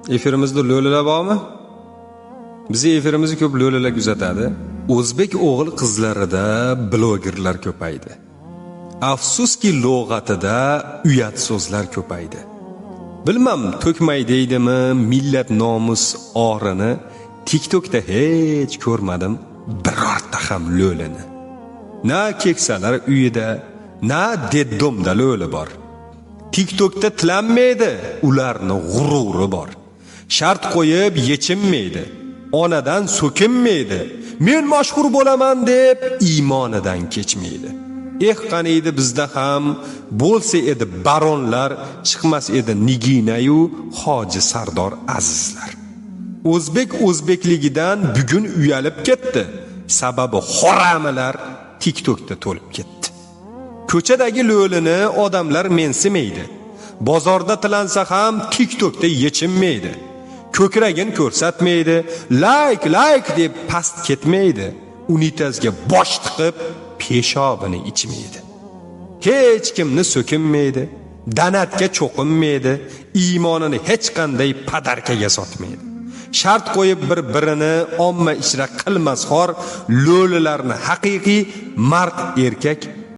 Efirimizda lo'lilar bormi? Bizning efirimizni ko'p lo'lilar kuzatadi. O'zbek o'g'il qizlarida blogerlar ko'paydi. Afsuski lug'atida uyat so'zlar ko'paydi. Bilmam, to'kmay deydimi, millat nomus orini TikTokda hech ko'rmadim birorta ham lo'lini. Na keksalar uyida, na deddomda lo'li bor. TikTokda tilanmaydi, ularni g'ururi bor. Shart qo'yib yechinmaydi, onadan so'kinmaydi. Men mashhur bo'laman deb iymonidan kechmaydi. Qaniydi bizda ham bo'lsa edi baronlar, chiqmas edi Nigina-yu Hoji Sardor azizlar. O'zbek o'zbekligidan bugun uyalib ketdi. Sababi xoramilar TikTokda to'lib ketdi. Ko'chadagi lo'lini odamlar mensimaydi. Bozorda tilansa ham TikTokda yechinmaydi. Ko'kragin ko'rsatmaydi, like deb past ketmaydi. Unitazga bosh tiqib peshobini ichmaydi. Hech kimni so'kinmaydi, danatga cho'qinmaydi, iymonini hech qanday padarkaga sotmaydi. Shart qo'yib bir-birini omma ichra qilmas xor lo'lilarni haqiqiy mard erkak